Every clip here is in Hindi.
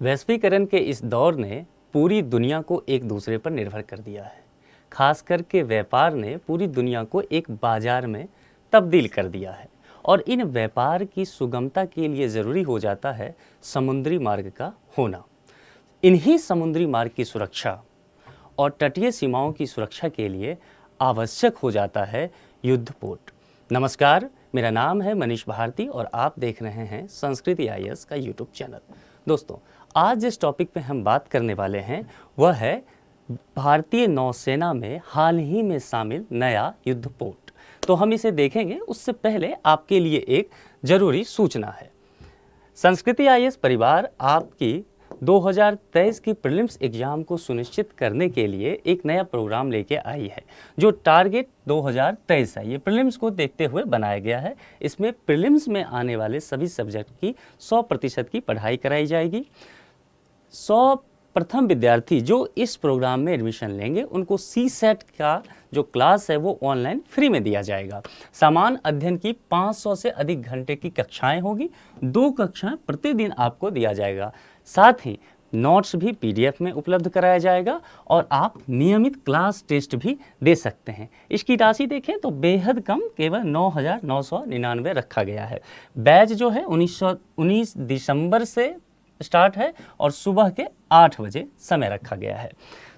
वैश्वीकरण के इस दौर ने पूरी दुनिया को एक दूसरे पर निर्भर कर दिया है। खास करके व्यापार ने पूरी दुनिया को एक बाजार में तब्दील कर दिया है और इन व्यापार की सुगमता के लिए ज़रूरी हो जाता है समुद्री मार्ग का होना। इन्हीं समुद्री मार्ग की सुरक्षा और तटीय सीमाओं की सुरक्षा के लिए आवश्यक हो जाता है युद्ध पोत। नमस्कार, मेरा नाम है मनीष भारती और आप देख रहे हैं संस्कृति IAS का यूट्यूब चैनल। दोस्तों, आज जिस टॉपिक पे हम बात करने वाले हैं वह है भारतीय नौसेना में हाल ही में शामिल नया युद्ध पोत। तो हम इसे देखेंगे, उससे पहले आपके लिए एक ज़रूरी सूचना है। संस्कृति IAS परिवार आपकी 2023 की प्रीलिम्स एग्ज़ाम को सुनिश्चित करने के लिए एक नया प्रोग्राम लेके आई है जो टारगेट 2023 है। ये प्रीलिम्स को देखते हुए बनाया गया है। इसमें प्रीलिम्स में आने वाले सभी सब्जेक्ट की 100% की पढ़ाई कराई जाएगी। 100 प्रथम विद्यार्थी जो इस प्रोग्राम में एडमिशन लेंगे उनको CSET का जो क्लास है वो ऑनलाइन फ्री में दिया जाएगा। समान अध्ययन की 500 से अधिक घंटे की कक्षाएं होगी। 2 कक्षाएं प्रतिदिन आपको दिया जाएगा। साथ ही नोट्स भी PDF में उपलब्ध कराया जाएगा और आप नियमित क्लास टेस्ट भी दे सकते हैं। इसकी राशि देखें तो बेहद कम, केवल 9,999 रखा गया है। बैच जो है 19 दिसंबर से स्टार्ट है और सुबह के 8 बजे समय रखा गया है।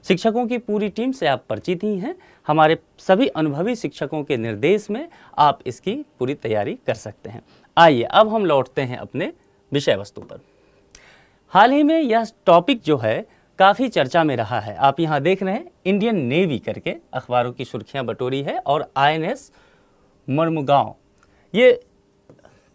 शिक्षकों की पूरी टीम से आप परिचित ही हैं। हमारे सभी अनुभवी शिक्षकों के निर्देश में आप इसकी पूरी तैयारी कर सकते हैं। आइए अब हम लौटते हैं अपने विषय वस्तु पर। हाल ही में यह टॉपिक जो है काफ़ी चर्चा में रहा है। आप यहाँ देख रहे हैं इंडियन नेवी करके अखबारों की सुर्खियाँ बटोरी है और INS मर्मुगांव ये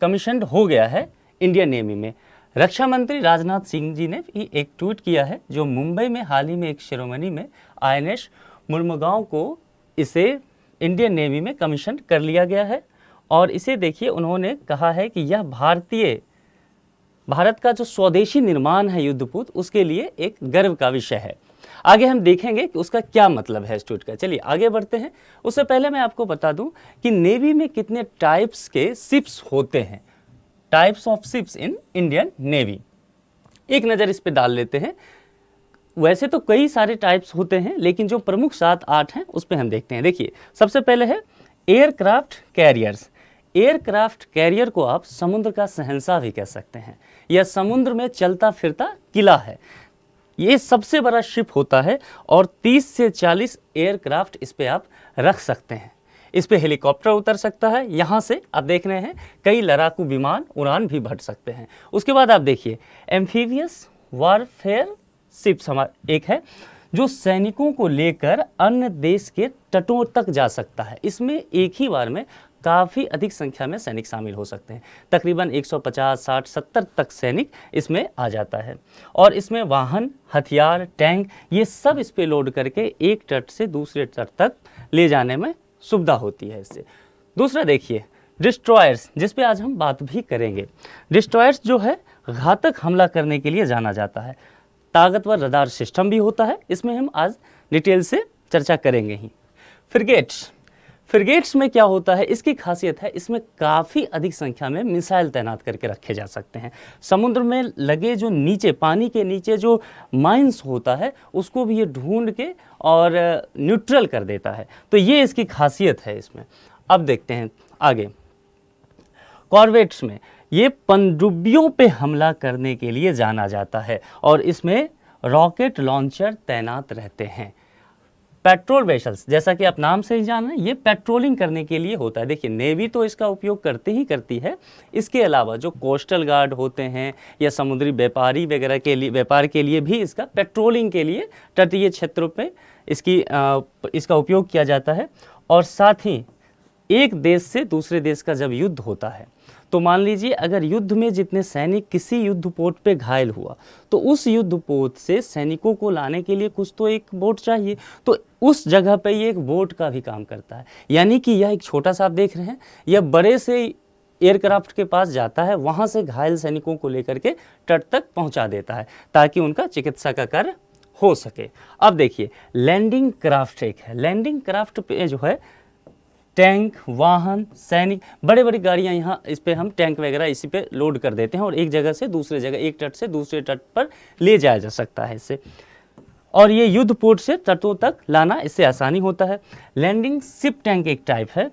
कमीशन हो गया है इंडियन नेवी में। रक्षा मंत्री राजनाथ सिंह जी ने भी एक ट्वीट किया है जो मुंबई में हाल ही में एक सेरेमनी में INS मर्मुगांव को इसे इंडियन नेवी में कमीशन कर लिया गया है। और इसे देखिए, उन्होंने कहा है कि यह भारत का जो स्वदेशी निर्माण है युद्धपोत, उसके लिए एक गर्व का विषय है। आगे हम देखेंगे कि उसका क्या मतलब है इस ट्वीट का। चलिए आगे बढ़ते हैं। उससे पहले मैं आपको बता दूं कि नेवी में कितने टाइप्स के शिप्स होते हैं। Types of ships in Indian navy, एक नज़र इस पे डाल लेते हैं। वैसे तो कई सारे टाइप्स होते हैं लेकिन जो प्रमुख 7-8 हैं उस पे हम देखते हैं। देखिए, सबसे पहले है एयरक्राफ्ट कैरियर्स। एयरक्राफ्ट कैरियर को आप समुद्र का शहंशाह भी कह सकते हैं। यह समुद्र में चलता फिरता किला है। ये सबसे बड़ा शिप होता है और 30 से 40 एयरक्राफ्ट इस पे आप रख सकते हैं। इस पे हेलीकॉप्टर उतर सकता है। यहाँ से आप देख रहे हैं कई लड़ाकू विमान उड़ान भी भर सकते हैं। उसके बाद आप देखिए एम्फीबियस वॉरफेयर शिप्स हमारा एक है जो सैनिकों को लेकर अन्य देश के तटों तक जा सकता है। इसमें एक ही बार में काफ़ी अधिक संख्या में सैनिक शामिल हो सकते हैं। तकरीबन 150, 60, 70 तक सैनिक इसमें आ जाता है और इसमें वाहन, हथियार, टैंक ये सब इस पे लोड करके एक तट से दूसरे तट तक ले जाने में सुविधा होती है इससे। दूसरा देखिए डिस्ट्रॉयर्स, जिस पे आज हम बात भी करेंगे। डिस्ट्रॉयर्स जो है घातक हमला करने के लिए जाना जाता है। ताकतवर रडार सिस्टम भी होता है। इसमें हम आज डिटेल से चर्चा करेंगे ही। फ्रिगेट्स में क्या होता है, इसकी खासियत है इसमें काफ़ी अधिक संख्या में मिसाइल तैनात करके रखे जा सकते हैं। समुद्र में लगे जो नीचे पानी के नीचे जो माइंस होता है उसको भी ये ढूंढ के और न्यूट्रल कर देता है। तो ये इसकी खासियत है इसमें। अब देखते हैं आगे। कॉर्वेट्स में ये पनडुब्बियों पे हमला करने के लिए जाना जाता है और इसमें रॉकेट लॉन्चर तैनात रहते हैं। पेट्रोल वेसल्स, जैसा कि आप नाम से ही जान रहे हैं, ये पेट्रोलिंग करने के लिए होता है। देखिए, नेवी तो इसका उपयोग करती है। इसके अलावा जो कोस्टल गार्ड होते हैं या समुद्री व्यापारी वगैरह के लिए, व्यापार के लिए भी इसका पेट्रोलिंग के लिए तटीय क्षेत्रों पे इसका उपयोग किया जाता है। और साथ ही एक देश से दूसरे देश का जब युद्ध होता है तो मान लीजिए अगर युद्ध में जितने सैनिक किसी युद्धपोत पे घायल हुआ तो उस युद्धपोत से सैनिकों को लाने के लिए कुछ तो एक बोट चाहिए, तो उस जगह पे ये एक बोट का भी काम करता है। यानी कि यह एक छोटा सा आप देख रहे हैं, यह बड़े से एयरक्राफ्ट के पास जाता है, वहाँ से घायल सैनिकों को लेकर के तट तक पहुँचा देता है ताकि उनका चिकित्सा का कार्य हो सके। अब देखिए लैंडिंग क्राफ्ट एक है। लैंडिंग क्राफ्ट पे जो है टैंक, वाहन, सैनिक, बड़े बड़ी गाड़ियाँ यहाँ इस पे हम टैंक वगैरह इसी पे लोड कर देते हैं और एक जगह से दूसरे जगह, एक तट से दूसरे तट पर ले जाया जा सकता है इससे। और ये युद्ध पोत से तटों तक लाना इससे आसानी होता है। लैंडिंग शिप टैंक एक टाइप है,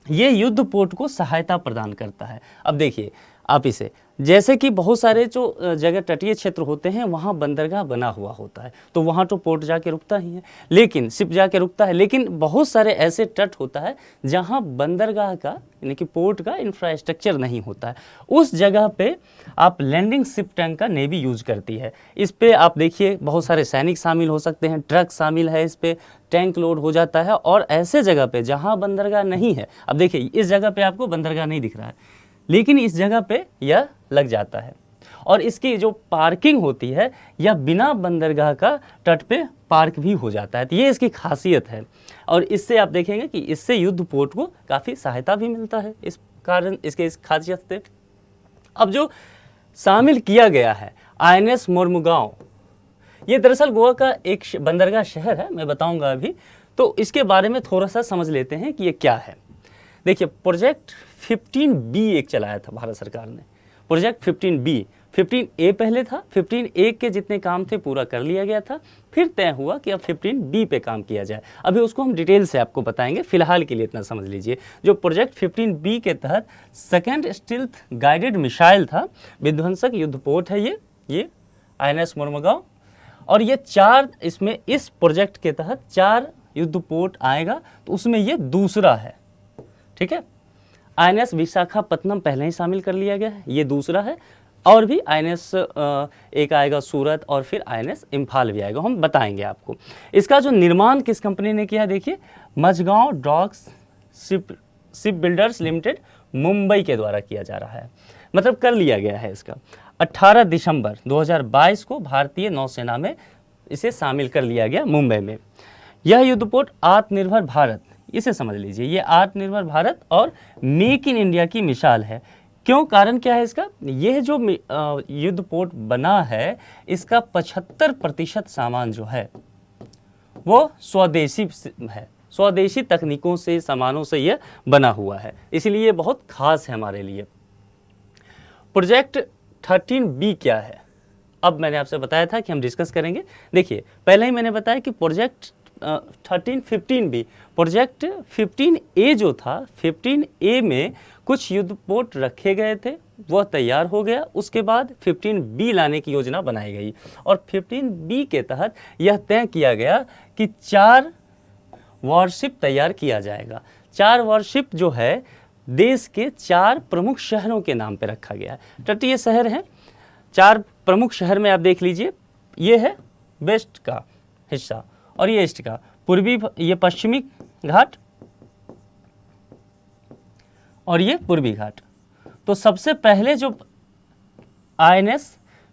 ये युद्ध पोत को सहायता प्रदान करता है। अब देखिए आप इसे, जैसे कि बहुत सारे जो जगह तटीय क्षेत्र होते हैं वहाँ बंदरगाह बना हुआ होता है, तो वहाँ तो पोर्ट जाके रुकता ही है, लेकिन शिप जाके रुकता है, लेकिन बहुत सारे ऐसे तट होता है जहाँ बंदरगाह का यानी कि पोर्ट का इंफ्रास्ट्रक्चर नहीं होता है। उस जगह पे आप लैंडिंग शिप टैंक का नेवी यूज करती है। इस पे आप देखिए बहुत सारे सैनिक शामिल हो सकते हैं, ट्रक शामिल है, इस पे टैंक लोड हो जाता है। और ऐसे जगह पे जहाँ बंदरगाह नहीं है, अब देखिए इस जगह पे आपको बंदरगाह नहीं दिख रहा है, लेकिन इस जगह पे यह लग जाता है। और इसकी जो पार्किंग होती है यह बिना बंदरगाह का तट पे पार्क भी हो जाता है, तो ये इसकी खासियत है। और इससे आप देखेंगे कि इससे युद्ध पोत को काफ़ी सहायता भी मिलता है इस कारण, इसके इस खासियत से। अब जो शामिल किया गया है INS मोरमुगांव, ये दरअसल गोवा का एक बंदरगाह शहर है, मैं बताऊंगा अभी। तो इसके बारे में थोड़ा सा समझ लेते हैं कि ये क्या है। देखिए प्रोजेक्ट 15B एक चलाया था भारत सरकार ने, प्रोजेक्ट 15B। 15A पहले था, 15A के जितने काम थे पूरा कर लिया गया था, फिर तय हुआ कि अब 15B पे काम किया जाए। अभी उसको हम डिटेल से आपको बताएंगे, फिलहाल के लिए इतना समझ लीजिए। जो प्रोजेक्ट 15B के तहत सेकेंड स्टील्थ गाइडेड मिसाइल था, विध्वंसक युद्धपोत है ये INS मोरमुगांव। और ये 4 इसमें इस प्रोजेक्ट के तहत 4 युद्धपोत आएगा, तो उसमें ये दूसरा है, ठीक है। INS विशाखापत्तनम पहले ही शामिल कर लिया गया है, ये दूसरा है। और भी INS एक आएगा सूरत, और फिर INS इम्फाल भी आएगा, हम बताएंगे आपको। इसका जो निर्माण किस कंपनी ने किया, देखिए Mazagon docks ship builders limited Mumbai के द्वारा किया जा रहा है, मतलब कर लिया गया है इसका। 18 दिसंबर 2022 को भारतीय नौसेना में इसे शामिल कर लिया गया मुंबई में। यह युद्धपोत आत्मनिर्भर भारत, इसे समझ लीजिए, ये आत्मनिर्भर भारत और मेक इन इंडिया की मिसाल है। क्यों, कारण क्या है इसका? यह जो युद्धपोत बना है इसका 75% सामान जो है वो स्वदेशी है, स्वदेशी तकनीकों से, सामानों से यह बना हुआ है, इसलिए ये बहुत खास है हमारे लिए। प्रोजेक्ट 13B क्या है? अब मैंने आपसे बताया था कि हम डिस्कस करेंगे। देखिए पहले ही मैंने बताया कि प्रोजेक्ट 15B, प्रोजेक्ट 15A जो था, 15A में कुछ युद्धपोत रखे गए थे, वह तैयार हो गया। उसके बाद 15B लाने की योजना बनाई गई और 15B के तहत यह तय किया गया कि 4 वॉरशिप तैयार किया जाएगा। 4 वॉरशिप जो है देश के 4 प्रमुख शहरों के नाम पे रखा गया है। तटीय शहर हैं 4 प्रमुख शहर में, आप देख लीजिए, ये है वेस्ट का हिस्सा और ये ईस्ट का, पूर्वी, ये पश्चिमी घाट और ये पूर्वी घाट। तो सबसे पहले जो INS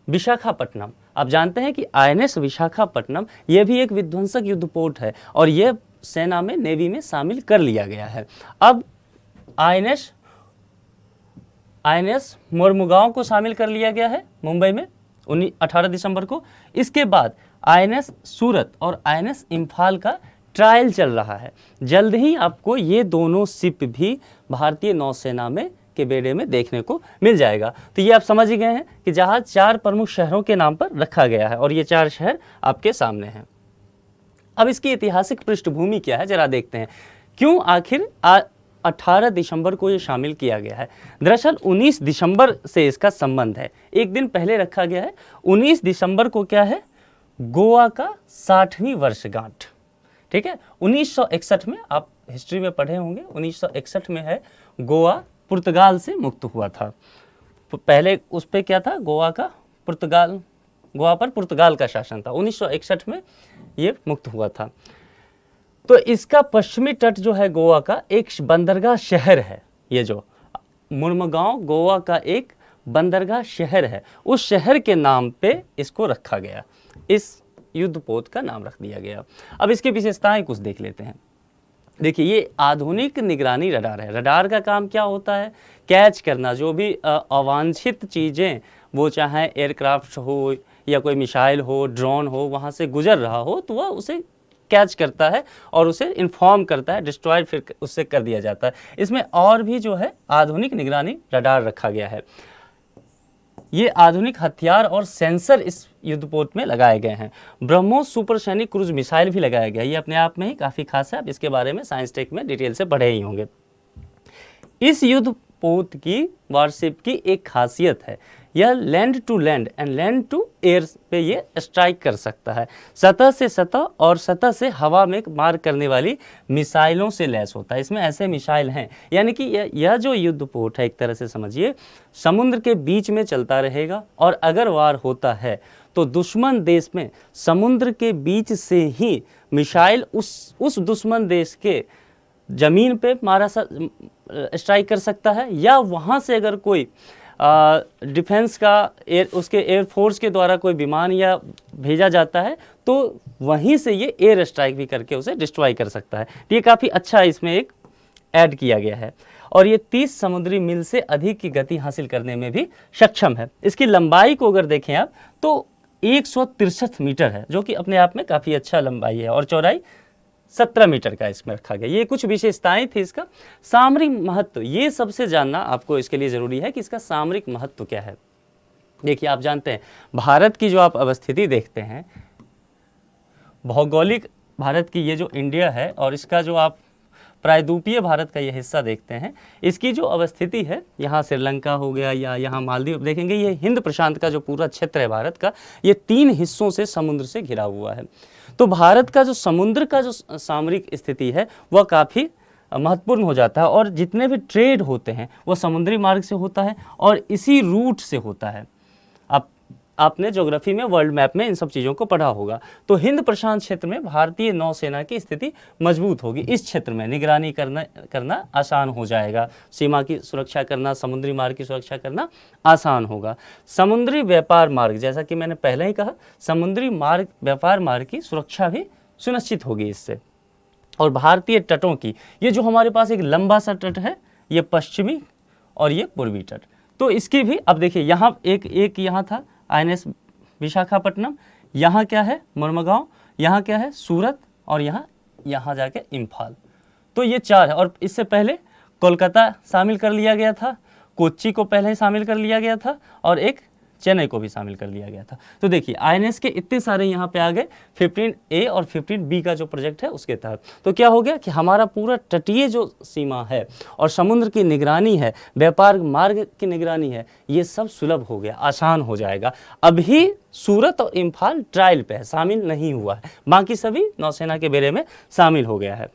विशाखापट्टनम, आप जानते हैं कि INS विशाखापट्टनम ये भी एक विध्वंसक युद्धपोत है और ये सेना में, नेवी में शामिल कर लिया गया है। अब INS मोरमुगांव को शामिल कर लिया गया है मुंबई में 18 दिसंबर को। इसके बाद INS सूरत और INS इम्फाल का ट्रायल चल रहा है। जल्द ही आपको ये दोनों शिप भी भारतीय नौसेना में के बेड़े में देखने को मिल जाएगा। तो ये आप समझ ही गए हैं कि जहाज 4 प्रमुख शहरों के नाम पर रखा गया है और ये 4 शहर आपके सामने हैं। अब इसकी ऐतिहासिक पृष्ठभूमि क्या है, जरा देखते हैं। क्यों आखिर 18 दिसंबर को ये शामिल किया गया है? दरअसल 19 दिसंबर से इसका संबंध है, एक दिन पहले रखा गया है। 19 दिसंबर को क्या है, गोवा का 60वीं वर्षगांठ, ठीक है। 1961 में, आप हिस्ट्री में पढ़े होंगे, 1961 में है गोवा पुर्तगाल से मुक्त हुआ था। पहले उस पे क्या था, गोवा पर पुर्तगाल का शासन था। 1961 में ये मुक्त हुआ था। तो इसका पश्चिमी तट जो है गोवा का एक बंदरगाह शहर है। ये जो मोरमुगांव गोवा का एक बंदरगाह शहर है, उस शहर के नाम पे इसको रखा गया, इस युद्धपोत का नाम रख दिया गया। अब इसकी विशेषताएं कुछ देख लेते हैं। देखिए ये आधुनिक निगरानी रडार है। रडार का काम क्या होता है, कैच करना, जो भी अवांछित चीज़ें, वो चाहे एयरक्राफ्ट हो या कोई मिसाइल हो, ड्रोन हो, वहाँ से गुजर रहा हो तो वह उसे कैच करता है और उसे इन्फॉर्म करता है, डिस्ट्रॉयड फिर उससे कर दिया जाता है। इसमें और भी जो है आधुनिक निगरानी रडार रखा गया है। ये आधुनिक हथियार और सेंसर इस युद्धपोत में लगाए गए हैं। ब्रह्मोस सुपरसोनिक क्रूज मिसाइल भी लगाया गया है। ये अपने आप में ही काफ़ी खास है, आप इसके बारे में साइंस टेक में डिटेल से पढ़े ही होंगे। इस युद्धपोत की वारशिप की एक खासियत है, यह land to land and land to air पे ये स्ट्राइक कर सकता है। सतह से सतह और सतह से हवा में मार करने वाली मिसाइलों से लैस होता है। इसमें ऐसे मिसाइल हैं, यानी कि यह जो युद्धपोत है एक तरह से समझिए समुद्र के बीच में चलता रहेगा, और अगर वार होता है तो दुश्मन देश में समुद्र के बीच से ही मिसाइल उस दुश्मन देश के ज़मीन पे मारा स्ट्राइक कर सकता है, या वहाँ से अगर कोई डिफेंस का उसके एयरफोर्स के द्वारा कोई विमान या भेजा जाता है तो वहीं से ये एयर स्ट्राइक भी करके उसे डिस्ट्रॉय कर सकता है। ये काफ़ी अच्छा इसमें एक ऐड किया गया है, और ये 30 समुद्री मील से अधिक की गति हासिल करने में भी सक्षम है। इसकी लंबाई को अगर देखें आप तो 163 मीटर है, जो कि अपने आप में काफ़ी अच्छा लंबाई है, और चौड़ाई 17 मीटर का इसमें रखा गया। ये कुछ विशेषताएं थी इसका। सामरिक महत्व, ये सबसे जानना आपको इसके लिए ज़रूरी है कि इसका सामरिक महत्व क्या है। देखिए, आप जानते हैं भारत की जो आप अवस्थिति देखते हैं, भौगोलिक भारत की ये जो इंडिया है और इसका जो आप प्रायद्वीपीय भारत का ये हिस्सा देखते हैं, इसकी जो अवस्थिति है, यहाँ श्रीलंका हो गया या यहाँ मालदीव देखेंगे, ये हिंद प्रशांत का जो पूरा क्षेत्र है भारत का, ये 3 हिस्सों से समुद्र से घिरा हुआ है। तो भारत का जो समुद्र का जो सामरिक स्थिति है वह काफ़ी महत्वपूर्ण हो जाता है, और जितने भी ट्रेड होते हैं वह समुद्री मार्ग से होता है और इसी रूट से होता है। आपने ज्योग्राफी में, वर्ल्ड मैप में इन सब चीज़ों को पढ़ा होगा। तो हिंद प्रशांत क्षेत्र में भारतीय नौसेना की स्थिति मजबूत होगी। इस क्षेत्र में निगरानी करना आसान हो जाएगा, सीमा की सुरक्षा करना, समुद्री मार्ग की सुरक्षा करना आसान होगा। समुद्री व्यापार मार्ग, जैसा कि मैंने पहले ही कहा, समुद्री मार्ग व्यापार मार्ग की सुरक्षा भी सुनिश्चित होगी इससे। और भारतीय तटों की, ये जो हमारे पास एक लंबा सा तट है, ये पश्चिमी और ये पूर्वी तट, तो इसकी भी अब देखिए यहाँ एक यहाँ था INS विशाखापट्टनम, यहाँ क्या है मुरमुगांव, यहाँ क्या है सूरत, और यहाँ जाके इम्फाल। तो ये 4 है, और इससे पहले कोलकाता शामिल कर लिया गया था, कोच्चि को पहले ही शामिल कर लिया गया था, और एक चेन्नई को भी शामिल कर लिया गया था। तो देखिए INS के इतने सारे यहाँ पे आ गए 15A और 15B का जो प्रोजेक्ट है उसके तहत। तो क्या हो गया कि हमारा पूरा तटीय जो सीमा है और समुद्र की निगरानी है, व्यापार मार्ग की निगरानी है, ये सब सुलभ हो गया, आसान हो जाएगा। अभी सूरत और इम्फाल ट्रायल पे है, शामिल नहीं हुआ है, बाकी सभी नौसेना के बेड़े में शामिल हो गया है।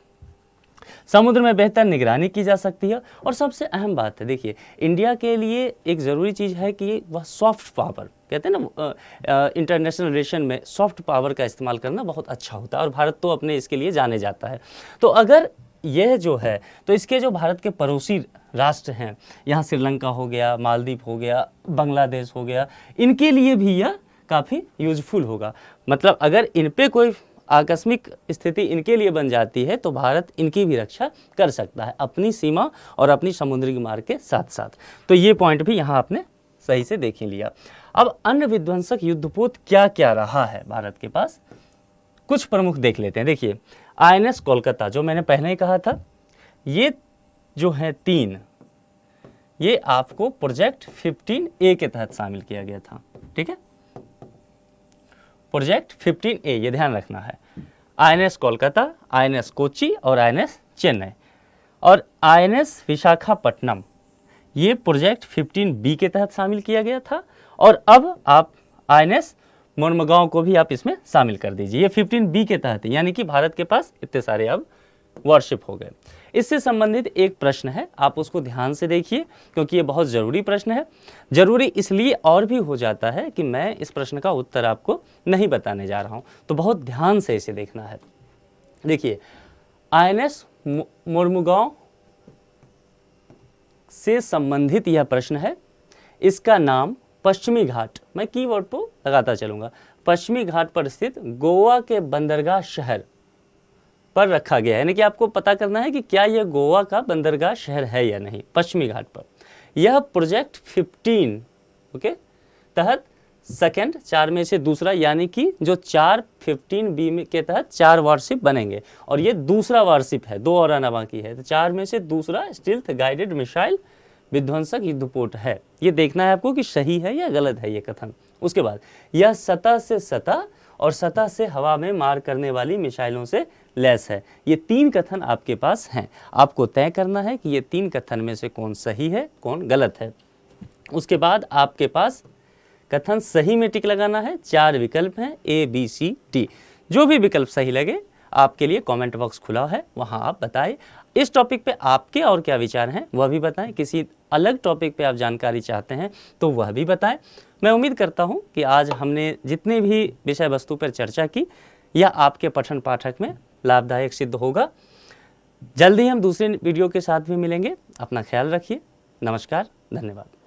समुद्र में बेहतर निगरानी की जा सकती है, और सबसे अहम बात है, देखिए इंडिया के लिए एक ज़रूरी चीज़ है कि वह सॉफ्ट पावर, कहते हैं ना इंटरनेशनल रिलेशन में सॉफ्ट पावर का इस्तेमाल करना बहुत अच्छा होता है, और भारत तो अपने इसके लिए जाने जाता है। तो अगर यह जो है, तो इसके जो भारत के पड़ोसी राष्ट्र हैं, यहाँ श्रीलंका हो गया, मालदीव हो गया, बांग्लादेश हो गया, इनके लिए भी यह काफ़ी यूजफुल होगा। मतलब अगर इन पे कोई आकस्मिक स्थिति इनके लिए बन जाती है तो भारत इनकी भी रक्षा कर सकता है, अपनी सीमा और अपनी समुद्री मार्ग के साथ साथ। तो ये पॉइंट भी यहाँ आपने सही से देख ही लिया। अब अन्य विध्वंसक युद्धपोत क्या क्या रहा है भारत के पास, कुछ प्रमुख देख लेते हैं। देखिए INS कोलकाता, जो मैंने पहले ही कहा था, ये जो है 3, ये आपको प्रोजेक्ट 15A के तहत शामिल किया गया था। ठीक है, प्रोजेक्ट 15A, ये ध्यान रखना है। INS कोलकाता, INS कोच्चि और INS चेन्नई, और INS विशाखापट्टनम ये प्रोजेक्ट 15B के तहत शामिल किया गया था, और अब आप INS मुरमुगांव को भी आप इसमें शामिल कर दीजिए, ये 15B के तहत है, यानी कि भारत के पास इतने सारे अब वॉरशिप हो गए। इससे संबंधित एक प्रश्न है, आप उसको ध्यान से देखिए क्योंकि ये बहुत ज़रूरी प्रश्न है। ज़रूरी इसलिए और भी हो जाता है कि मैं इस प्रश्न का उत्तर आपको नहीं बताने जा रहा हूँ, तो बहुत ध्यान से इसे देखना है। देखिए INS मुरमुगांव से संबंधित यह प्रश्न है। इसका नाम पश्चिमी घाट, मैं कीवर्ड को लगाता चलूँगा, पश्चिमी घाट पर स्थित गोवा के बंदरगाह शहर पर रखा गया है, यानी कि आपको पता करना है कि क्या यह गोवा का बंदरगाह शहर है या नहीं, पश्चिमी घाट पर। यह प्रोजेक्ट 15 तहत सेकंड, 4 में से दूसरा, यानी कि जो 415B में के तहत 4 वारशिप बनेंगे और ये दूसरा वारशिप है, 2 और आना बाकी है। तो 4 में से दूसरा स्टील्थ गाइडेड मिसाइल विध्वंसक युद्धपोत है। ये देखना है आपको कि सही है या गलत है ये कथन। उसके बाद यह सतह से सतह और सतह से हवा में मार करने वाली मिसाइलों से लैस है। ये 3 कथन आपके पास हैं, आपको तय करना है कि ये 3 कथन में से कौन सही है कौन गलत है। उसके बाद आपके पास कथन सही में टिक लगाना है। 4 विकल्प हैं A, B, C, D। जो भी विकल्प सही लगे आपके लिए कमेंट बॉक्स खुला है, वहां आप बताएं। इस टॉपिक पे आपके और क्या विचार हैं वह भी बताएं। किसी अलग टॉपिक पे आप जानकारी चाहते हैं तो वह भी बताएं। मैं उम्मीद करता हूं कि आज हमने जितने भी विषय वस्तु पर चर्चा की यह आपके पठन पाठक में लाभदायक सिद्ध होगा। जल्दी हम दूसरे वीडियो के साथ भी मिलेंगे। अपना ख्याल रखिए। नमस्कार, धन्यवाद।